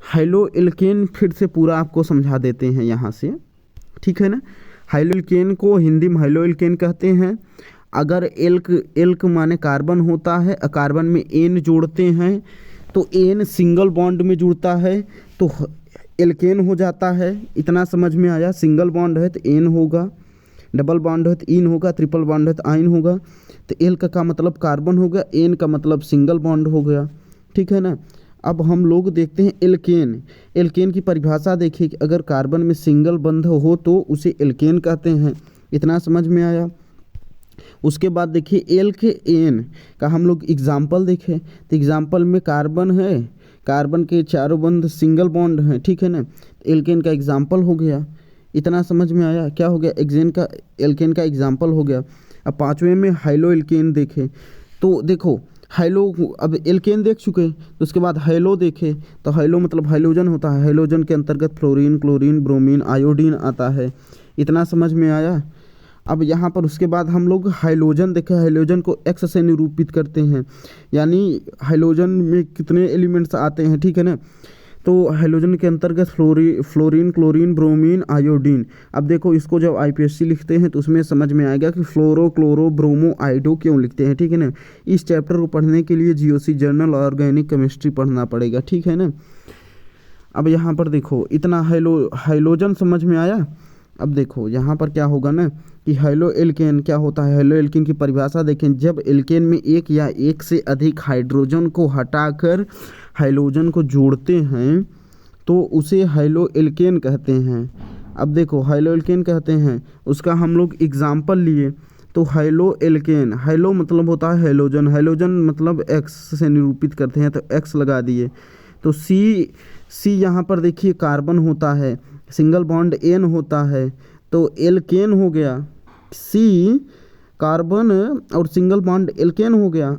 हाइलो एल्केन फिर से पूरा आपको समझा देते हैं यहाँ से, ठीक है ना। हाइलो एल्केन को हिंदी में हाइलो एल्केन कहते हैं। अगर एल्क माने कार्बन होता है, कार्बन में एन जोड़ते हैं तो एन सिंगल बॉन्ड में जुड़ता है तो एल्केन हो जाता है। इतना समझ में आया, सिंगल बॉन्ड है तो एन होगा, डबल बॉन्ड है तो इन होगा, ट्रिपल बॉन्ड है तो आइन होगा। तो एल्क का मतलब कार्बन हो गया, एन का मतलब सिंगल बॉन्ड हो गया, ठीक है ना। अब हम लोग देखते हैं एल्केन। एल्केन की परिभाषा देखिए कि अगर कार्बन में सिंगल बंध हो तो उसे एल्केन कहते हैं। इतना समझ में आया। उसके बाद देखिए एल्केन का हम लोग एग्जाम्पल देखें तो एग्जाम्पल में कार्बन है, कार्बन के चारों बंध सिंगल बॉन्ड हैं, ठीक है ना। एल्केन का एग्जाम्पल हो गया। इतना समझ में आया, क्या हो गया, एल्केन का एग्जाम्पल हो गया। अब पाँचवें में हाइलो एल्केन देखें तो देखो हाइलो, अब एल्केन देख चुके तो उसके बाद हाइलो देखे तो हाइलो मतलब हाइलोजन होता है, हाइलोजन के अंतर्गत फ्लोरीन, क्लोरीन, ब्रोमीन, आयोडीन आता है। इतना समझ में आया। अब यहाँ पर उसके बाद हम लोग हाइलोजन देखे, हाइलोजन को एक्स से निरूपित करते हैं, यानी हाइलोजन में कितने एलिमेंट्स आते हैं, ठीक है ना। तो हाइलोजन के अंतर्गत फ्लोरीन, क्लोरीन, ब्रोमीन, आयोडीन। अब देखो इसको जब IPSC लिखते हैं तो उसमें समझ में आएगा कि फ्लोरो, क्लोरो, ब्रोमो, आइडो क्यों लिखते हैं, ठीक है ना। इस चैप्टर को पढ़ने के लिए GOC जर्नल ऑर्गेनिक केमिस्ट्री पढ़ना पड़ेगा, ठीक है ना। अब यहाँ पर देखो इतना हाइलोजन समझ में आया। अब देखो यहाँ पर क्या होगा ना कि हाइलो एल्केन क्या होता है। हाइलो एल्केन की परिभाषा देखें, जब एल्केन में एक या एक से अधिक हाइड्रोजन को हटाकर हाइलोजन को जोड़ते हैं तो उसे हाइलो एल्केन कहते हैं। अब देखो हाइलो एल्केन कहते हैं, उसका हम लोग एग्जाम्पल लिए तो हाइलो एल्केन, हाइलो मतलब होता है हेलोजन, हेलोजन मतलब एक्स से निरूपित करते हैं तो एक्स लगा दिए। तो सी यहाँ पर देखिए कार्बन होता है, सिंगल बॉन्ड एन होता है तो एल्केन हो गया, सी कार्बन और सिंगल बॉन्ड एल्केन हो गया,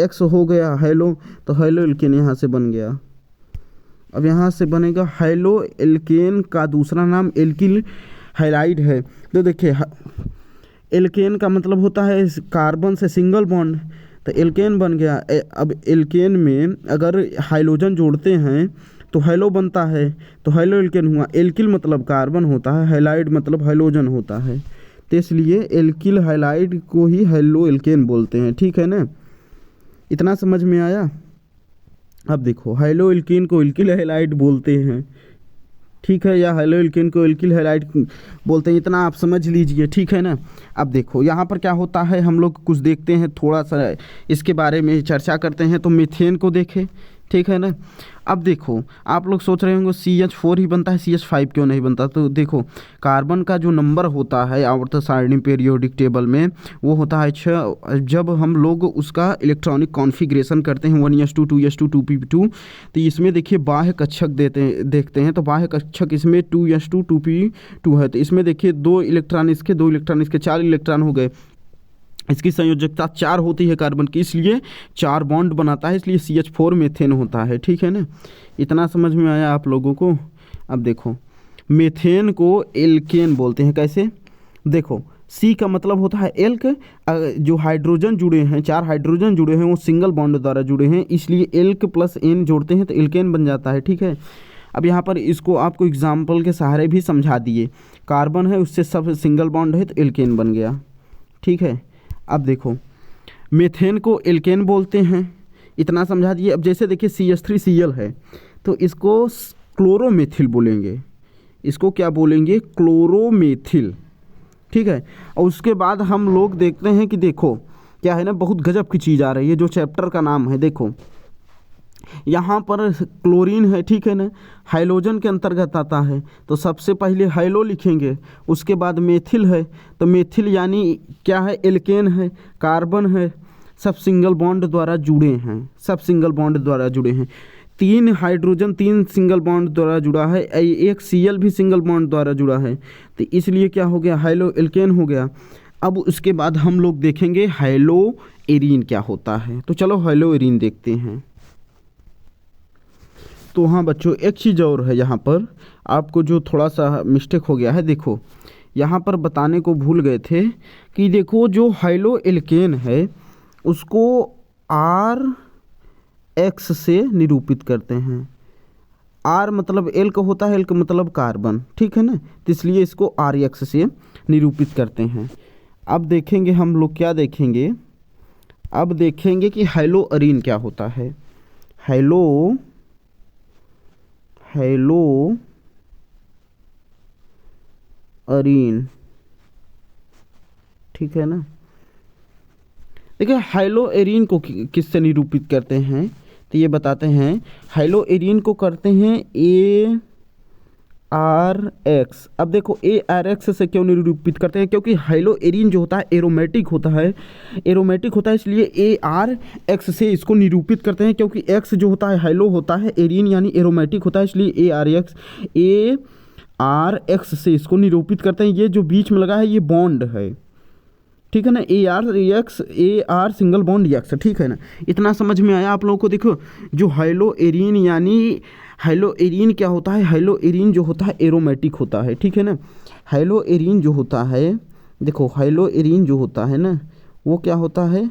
एक्स हो गया हाइलो, तो हाइलो एल्केन यहाँ से बन गया। अब यहाँ से बनेगा हाइलो एल्केन का दूसरा नाम एल्किल हाइलाइड है। तो देखिए एल्केन का मतलब होता है कार्बन से सिंगल बॉन्ड, तो एल्केन बन गया। अब एल्केन में अगर हाइलोजन जोड़ते हैं तो हाइलो बनता है, तो हाइलो एल्केन हुआ। एल्किल मतलब कार्बन होता है, हाइलाइड मतलब हाइलोजन होता है, तो इसलिए एल्किल हाइलाइड को ही हाइलो एल्केन बोलते हैं। ठीक है ना, इतना समझ में आया। अब देखो हाइलो एल्केन को एल्किल हाइलाइड बोलते हैं, ठीक है, या हाइलो एल्केन को एल्किल हाइलाइड बोलते हैं, इतना आप समझ लीजिए। ठीक है ना। अब देखो यहाँ पर क्या होता है, हम लोग कुछ देखते हैं, थोड़ा सा इसके बारे में चर्चा करते हैं। तो मीथेन को देखें, ठीक है ना। अब देखो आप लोग सोच रहे होंगे CH4 ही बनता है, CH5 क्यों नहीं बनता। तो देखो कार्बन का जो नंबर होता है आवर्त सारणी पीरियोडिक टेबल में वो होता है 6। जब हम लोग उसका इलेक्ट्रॉनिक कॉन्फ़िगरेशन करते हैं 1s2 2s2 2p2, तो इसमें देखिए बाह्य कक्षक देखते हैं, तो बाह्य कक्षक इसमें 2s2 2p2 है। तो इसमें देखिए 2 इलेक्ट्रॉन इसके 4 इलेक्ट्रॉन हो गए। इसकी संयोजकता 4 होती है कार्बन की, इसलिए 4 बॉन्ड बनाता है, इसलिए CH4 मेथेन होता है। ठीक है ना, इतना समझ में आया आप लोगों को। अब देखो मेथेन को एल्केन बोलते हैं, कैसे देखो सी का मतलब होता है एल्क, जो हाइड्रोजन जुड़े हैं 4 हाइड्रोजन जुड़े हैं वो सिंगल बॉन्ड द्वारा जुड़े हैं, इसलिए एल्क प्लस एन जोड़ते हैं तो एल्केन बन जाता है। ठीक है, अब यहाँ पर इसको आपको एग्जाम्पल के सहारे भी समझा दिए। कार्बन है उससे सब सिंगल बॉन्ड है तो एल्केन बन गया। ठीक है, अब देखो मेथेन को एल्केन बोलते हैं, इतना समझा दिए। अब जैसे देखिए CH3Cl है तो इसको क्लोरोमेथिल बोलेंगे, इसको क्या बोलेंगे, क्लोरोमेथिल। ठीक है, और उसके बाद हम लोग देखते हैं कि देखो क्या है ना, बहुत गजब की चीज़ आ रही है जो चैप्टर का नाम है। देखो यहाँ पर क्लोरीन है, ठीक है ना, हाइलोजन के अंतर्गत आता है, तो सबसे पहले हाइलो लिखेंगे, उसके बाद मेथिल है, तो मेथिल यानी क्या है, एल्केन है, कार्बन है, सब सिंगल बॉन्ड द्वारा जुड़े हैं, सब सिंगल बॉन्ड द्वारा जुड़े हैं। 3 हाइड्रोजन 3 सिंगल बॉन्ड द्वारा जुड़ा है, एक Cl भी सिंगल बॉन्ड द्वारा जुड़ा है, तो इसलिए क्या हो गया, हाइलो एल्केन हो गया। अब उसके बाद हम लोग देखेंगे हाइलो एरीन क्या होता है, तो चलो हाइलो एरीन देखते हैं। तो हाँ बच्चों, एक चीज़ और है यहाँ पर आपको जो थोड़ा सा मिस्टेक हो गया है। देखो यहाँ पर बताने को भूल गए थे कि देखो जो हाइलो एल्केन है उसको RX से निरूपित करते हैं। R मतलब एल्क होता है, एल्क मतलब कार्बन, ठीक है ना, तो इसलिए इसको RX से निरूपित करते हैं। अब देखेंगे हम लोग क्या देखेंगे, अब देखेंगे कि हाइलो अरीन क्या होता है। हाइलो अरीन, ठीक है ना। देखिए हाइलो एरीन को किससे निरूपित करते हैं, तो ये बताते हैं। हाइलो एरीन को करते हैं ARX। अब देखो ARX से क्यों निरूपित करते हैं, क्योंकि हाइलो एरीन जो होता है एरोमेटिक होता है, इसलिए ARX से इसको निरूपित करते हैं, क्योंकि X जो होता है हाइलो होता है, एरीन यानी एरोमेटिक होता है, इसलिए ARX से इसको निरूपित करते हैं। ये जो बीच में लगा है ये बॉन्ड है, ठीक है ना, AR सिंगल बॉन्ड X, ठीक है ना, इतना समझ में आया आप लोगों को। देखो जो हाइलो एरीन यानी हाइलो एरीन क्या होता है, हाइलो एरीन जो होता है एरोमेटिक होता है, ठीक है ना। हाइलो एरीन जो होता है, देखो हाइलो एरीन जो होता है ना वो क्या होता है,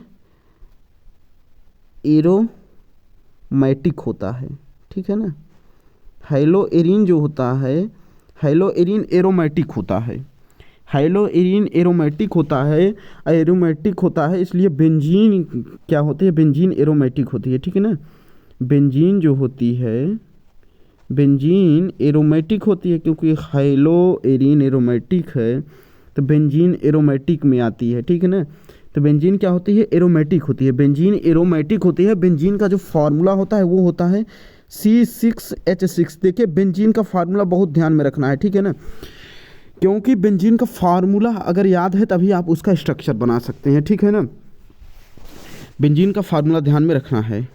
एरोमेटिक होता है, ठीक है ना। हाइलो एरीन जो होता है, हाइलो एरीन एरोमेटिक होता है, हाइलो एरीन एरोमेटिक होता है, इसलिए बेंजीन क्या होती है, बेंजीन एरोमेटिक होती है, ठीक है ना। बेंजीन जो होती है, बेंजीन एरोमेटिक होती है, क्योंकि हाइलो एरीन एरोमेटिक है तो बेंजीन एरोमेटिक में आती है, ठीक है ना। तो बेंजीन क्या होती है, एरोमेटिक होती है, बेंजीन एरोमेटिक होती है। बेंजीन का जो फार्मूला होता है वो होता है C6H6। देखिए बेंजीन का फार्मूला बहुत ध्यान में रखना है, ठीक है ना। क्योंकि बेंजीन का फार्मूला अगर याद है तभी आप उसका स्ट्रक्चर बना सकते हैं, ठीक है ना। बेंजीन का फार्मूला ध्यान में रखना है।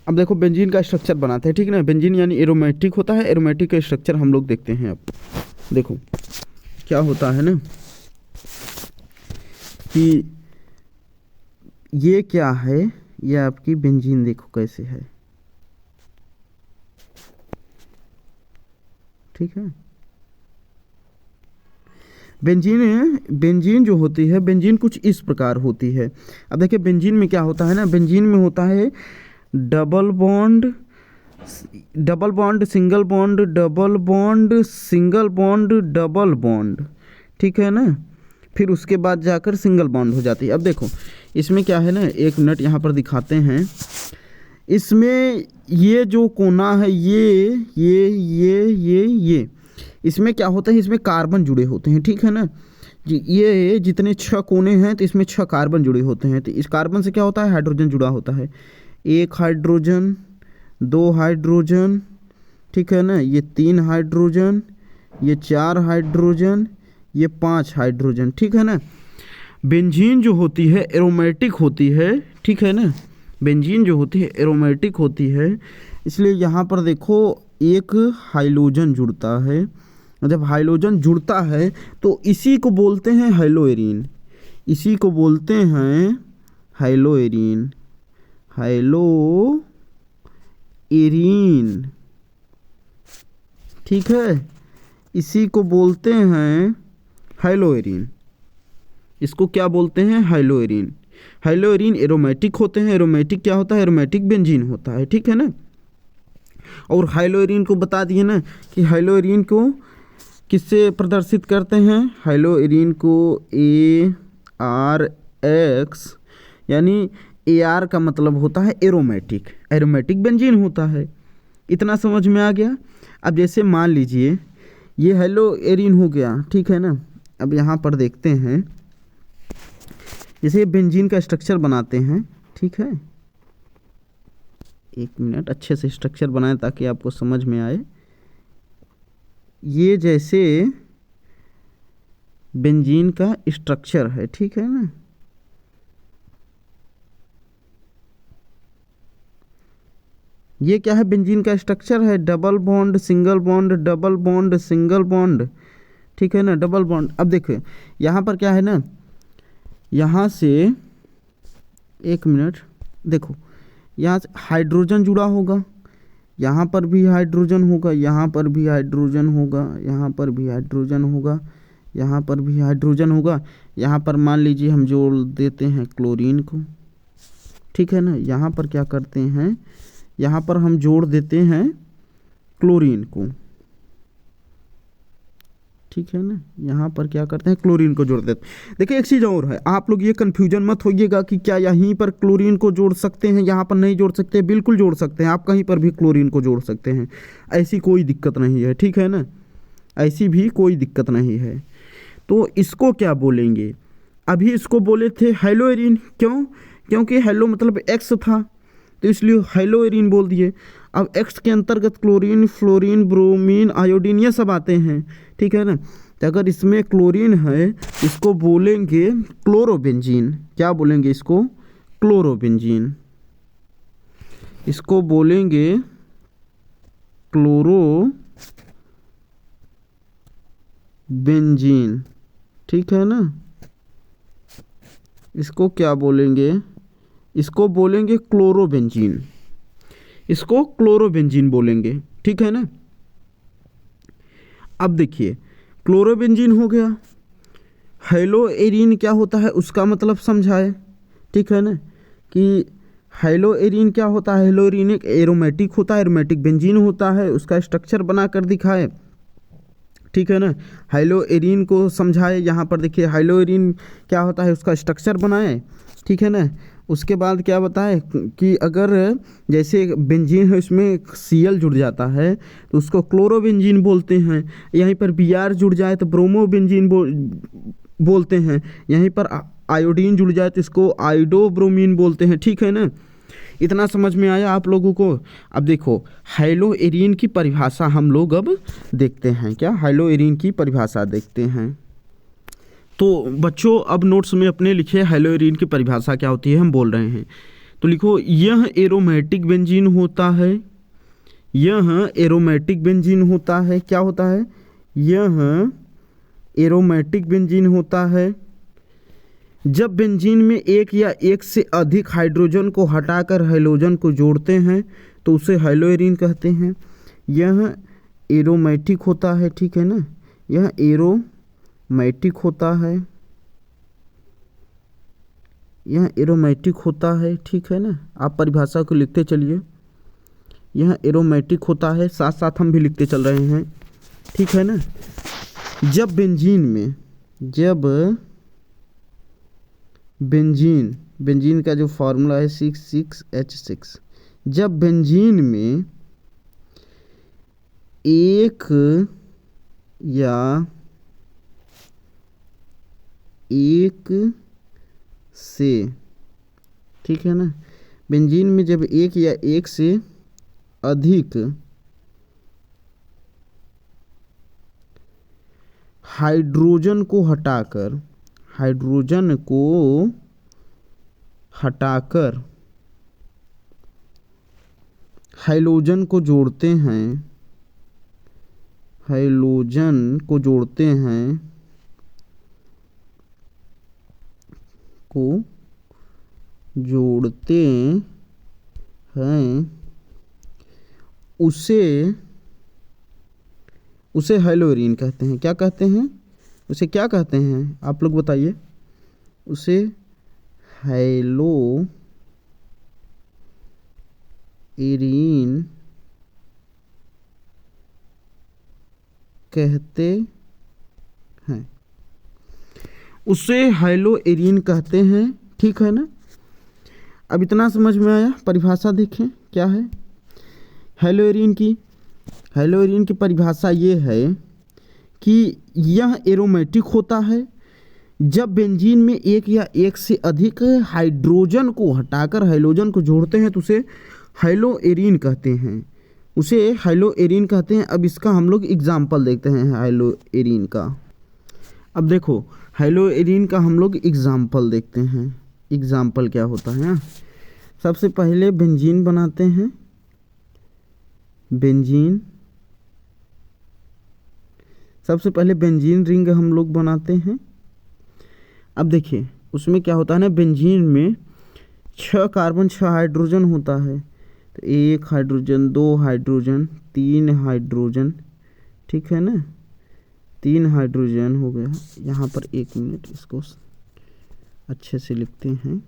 अब देखो बेंजीन का स्ट्रक्चर बनाते हैं, ठीक है ना। बेंजीन यानी एरोमेटिक होता है, एरोमेटिक का स्ट्रक्चर हम लोग देखते हैं। अब देखो क्या होता है ना कि ये क्या है, ये आपकी बेंजीन देखो कैसे है, ठीक है। बेंजीन जो होती है, बेंजीन कुछ इस प्रकार होती है। अब देखिए बेंजीन में क्या होता है ना, बेंजीन में होता है double bond, single bond, double bond, single bond, double bond, ठीक है ना। फिर उसके बाद जाकर सिंगल बॉन्ड हो जाती है। अब देखो इसमें क्या है ना, एक मिनट यहाँ पर दिखाते हैं। इसमें ये जो कोना है, ये इसमें क्या होता है, इसमें कार्बन जुड़े होते हैं, ठीक है ना जी। ये जितने 6 कोने हैं तो इसमें 6 कार्बन जुड़े होते हैं। तो इस कार्बन से क्या होता है, हाइड्रोजन जुड़ा होता है। 1 हाइड्रोजन, 2 हाइड्रोजन, ठीक है ना, ये 3 हाइड्रोजन, ये 4 हाइड्रोजन, ये 5 हाइड्रोजन, ठीक है ना। बेंजीन जो होती है एरोमेटिक होती है, ठीक है ना। बेंजीन जो होती है एरोमेटिक होती है, इसलिए यहाँ पर देखो एक हाइड्रोजन जुड़ता है। जब हाइड्रोजन जुड़ता है तो इसी को बोलते हैं हाइलोएरीन, इसी को बोलते हैं हाइलोएरीन, हाइलोएरीन, ठीक है। इसी को बोलते हैं हाइलोएरीन, इसको क्या बोलते हैं, हाइलोएरीन। हाइलोएरीन एरोमेटिक होते हैं। एरोमेटिक क्या होता है, एरोमेटिक बेंजीन होता है, ठीक है ना। और हाइलोएरीन को बता दिए ना कि हाइलोएरीन को किससे प्रदर्शित करते हैं, हाइलोएरीन को ARX, यानी AR का मतलब होता है एरोमेटिक, एरोमेटिक बेंजीन होता है। इतना समझ में आ गया। अब जैसे मान लीजिए ये हाइलोएरीन हो गया, ठीक है ना। अब यहाँ पर देखते हैं, जैसे बेंजीन का स्ट्रक्चर बनाते हैं, ठीक है। एक मिनट, अच्छे से स्ट्रक्चर बनाएं ताकि आपको समझ में आए। ये जैसे बेंजीन का स्ट्रक्चर है, ठीक है ना। ये क्या है, बेंजीन का स्ट्रक्चर है, double bond, single bond, double bond, single bond, ठीक है ना, डबल बॉन्ड। अब देखो यहाँ पर क्या है ना, यहाँ से एक मिनट देखो, यहाँ से हाइड्रोजन जुड़ा होगा, यहाँ पर भी हाइड्रोजन होगा, यहाँ पर भी हाइड्रोजन होगा, यहाँ पर भी हाइड्रोजन होगा, यहाँ पर भी हाइड्रोजन होगा। यहाँ पर मान लीजिए हम जोड़ देते हैं क्लोरीन को, ठीक है ना। यहाँ पर क्या करते हैं, यहाँ पर हम जोड़ देते हैं क्लोरीन को, ठीक है ना। यहाँ पर क्या करते हैं, क्लोरीन को जोड़ देते हैं। देखिए एक चीज़ और है, आप लोग ये कन्फ्यूजन मत होइएगा कि क्या यहीं पर क्लोरीन को जोड़ सकते हैं, यहाँ पर नहीं जोड़ सकते। बिल्कुल जोड़ सकते हैं, आप कहीं पर भी क्लोरीन को जोड़ सकते हैं, ऐसी कोई दिक्कत नहीं है, ठीक है ना, ऐसी भी कोई दिक्कत नहीं है। तो इसको क्या बोलेंगे, अभी इसको बोले थे हाइलोएरीन, क्यों, क्योंकि हाइलो मतलब एक्स था, तो इसलिए हाइलोएरीन बोल दिए। अब एक्स के अंतर्गत क्लोरीन, फ्लोरीन, ब्रोमीन, आयोडीन ये सब आते हैं, ठीक है ना। तो अगर इसमें क्लोरीन है इसको बोलेंगे क्लोरोबेंजीन। क्या बोलेंगे इसको, क्लोरोबेंजीन, इसको बोलेंगे क्लोरोबेंजीन, ठीक है ना। इसको क्या बोलेंगे, इसको बोलेंगे क्लोरोबेंजीन, इसको क्लोरोबेंजीन बोलेंगे, ठीक है ना। अब देखिए क्लोरोबेंजीन हो गया। हाइलोएरीन क्या होता है उसका मतलब समझाए, ठीक है ना, कि हाइलोएरीन क्या होता है। हाइलोएरीन एक एरोमेटिक होता है, एरोमेटिक बेंजीन होता है, उसका स्ट्रक्चर बना कर दिखाए, ठीक है ना। हाइलोएरीन को समझाए, यहाँ पर देखिए हाइलोएरीन क्या होता है उसका स्ट्रक्चर बनाए, ठीक है ना। उसके बाद क्या बताएं कि अगर जैसे बेंजीन है उसमें Cl जुड़ जाता है तो उसको क्लोरोबेंजीन बोलते हैं। यहीं पर Br जुड़ जाए तो ब्रोमोबेंजीन बोलते हैं। यहीं पर आयोडीन जुड़ जाए तो इसको आयोडोब्रोमीन बोलते हैं, ठीक है ना। इतना समझ में आया आप लोगों को। अब देखो हाइलो एरीन की परिभाषा हम लोग अब देखते हैं। क्या हाइलो एरीन की परिभाषा देखते हैं। तो बच्चों अब नोट्स में अपने लिखे हाइलो एरीन की परिभाषा क्या होती है हम बोल रहे हैं। तो लिखो यह एरोमेटिक बेंजीन होता है। यह एरोमेटिक बेंजीन होता है। क्या होता है? यह एरोमेटिक बेंजीन होता है। जब बेंजीन में एक या एक से अधिक हाइड्रोजन को हटाकर हैलोजन को जोड़ते हैं तो उसे हाइलो एरीन कहते हैं। यह एरोमेटिक होता है, ठीक है ना। यह एरोमेटिक होता है। यह एरोमेटिक होता है, ठीक है ना। आप परिभाषा को लिखते चलिए। यह एरोमेटिक होता है, साथ साथ हम भी लिखते चल रहे हैं, ठीक है ना। जब बेंजीन का जो फॉर्मूला है 6,6H6, जब बेंजीन में एक या एक से, ठीक है ना, बेंजीन में जब एक या एक से अधिक हाइड्रोजन को हटाकर हैलोजन को जोड़ते हैं, उसे हाइलो एरीन कहते हैं। क्या कहते हैं? उसे क्या कहते हैं आप लोग बताइए। उसे हाइलो एरीन कहते हैं। उसे हाइलो एरीन कहते हैं, ठीक है ना। अब इतना समझ में आया। परिभाषा देखें क्या है हाइलो एरीन की। हाइलो एरीन की परिभाषा ये है कि यह एरोमेटिक होता है। जब बेंजीन में एक या एक से अधिक हाइड्रोजन को हटाकर हैलोजन को जोड़ते हैं तो उसे हाइलो एरीन कहते हैं। अब इसका हम लोग एग्जाम्पल देखते हैं हाइलो एरीन का। अब देखो हाइलो एरीन का हम लोग एग्जाम्पल देखते हैं। एग्जाम्पल क्या होता है? सबसे पहले बेंजीन बनाते हैं। सबसे पहले बेंजीन रिंग हम लोग बनाते हैं। अब देखिए उसमें क्या होता है ना, बेंजीन में 6 कार्बन 6 हाइड्रोजन होता है। तो 1 हाइड्रोजन, 2 हाइड्रोजन, 3 हाइड्रोजन, ठीक है ना। 3 हाइड्रोजन हो गया। यहाँ पर 1 मिनट इसको अच्छे से लिखते हैं।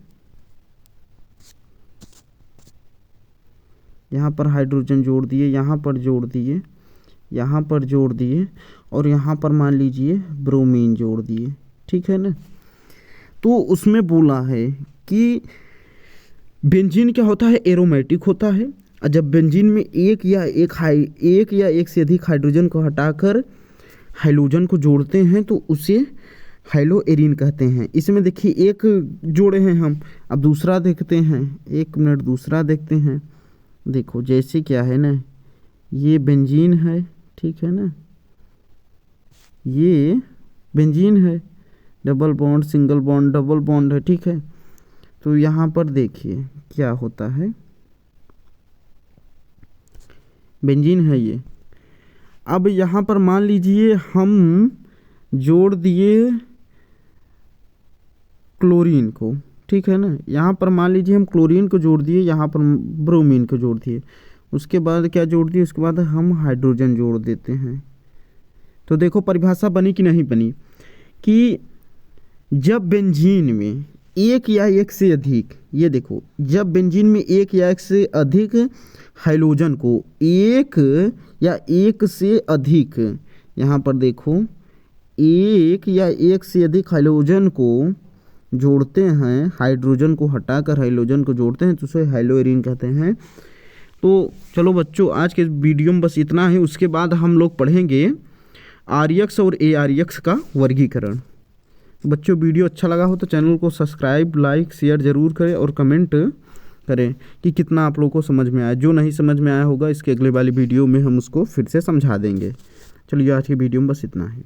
यहाँ पर हाइड्रोजन जोड़ दिए, यहाँ पर जोड़ दिए, यहाँ पर जोड़ दिए और यहाँ पर मान लीजिए ब्रोमीन जोड़ दिए, ठीक है ना। तो उसमें बोला है कि बेंजीन क्या होता है? एरोमेटिक होता है। और जब बेंजीन में एक या एक से अधिक हाइड्रोजन को हटाकर हैलोजन को जोड़ते हैं तो उसे हाइलो एरीन कहते हैं। इसमें देखिए एक जोड़े हैं हम, अब दूसरा देखते हैं। 1 मिनट दूसरा देखते हैं। देखो जैसे क्या है ना, ये बेंजीन है, ठीक है ना। ये बेंजीन है, double bond, single bond, double bond है, ठीक है। तो यहाँ पर देखिए क्या होता है, बेंजीन है ये। अब यहाँ पर मान लीजिए हम जोड़ दिए क्लोरीन को, ठीक है ना। यहाँ पर मान लीजिए हम क्लोरीन को जोड़ दिए, यहाँ पर ब्रोमीन को जोड़ दिए, उसके बाद क्या जोड़ दिए, उसके बाद हम हाइड्रोजन जोड़ देते हैं। तो देखो परिभाषा बनी कि नहीं बनी कि जब बेंजीन में एक या एक से अधिक, ये देखो जब बेंजीन में एक या एक से अधिक हाइड्रोजन को एक या एक से अधिक, यहाँ पर देखो एक या एक से अधिक हाइड्रोजन को जोड़ते हैं, हाइड्रोजन को हटाकर हाइड्रोजन को जोड़ते हैं तो उसे हाइलो एरीन कहते हैं। तो चलो बच्चों आज के वीडियो में बस इतना है। उसके बाद हम लोग पढ़ेंगे आरएक्स और एआरएक्स का वर्गीकरण। बच्चों वीडियो अच्छा लगा हो तो चैनल को सब्सक्राइब, लाइक, शेयर ज़रूर करें और कमेंट करें कि कितना आप लोगों को समझ में आया। जो नहीं समझ में आया होगा इसके अगले वाली वीडियो में हम उसको फिर से समझा देंगे। चलिए आज की वीडियो में बस इतना ही।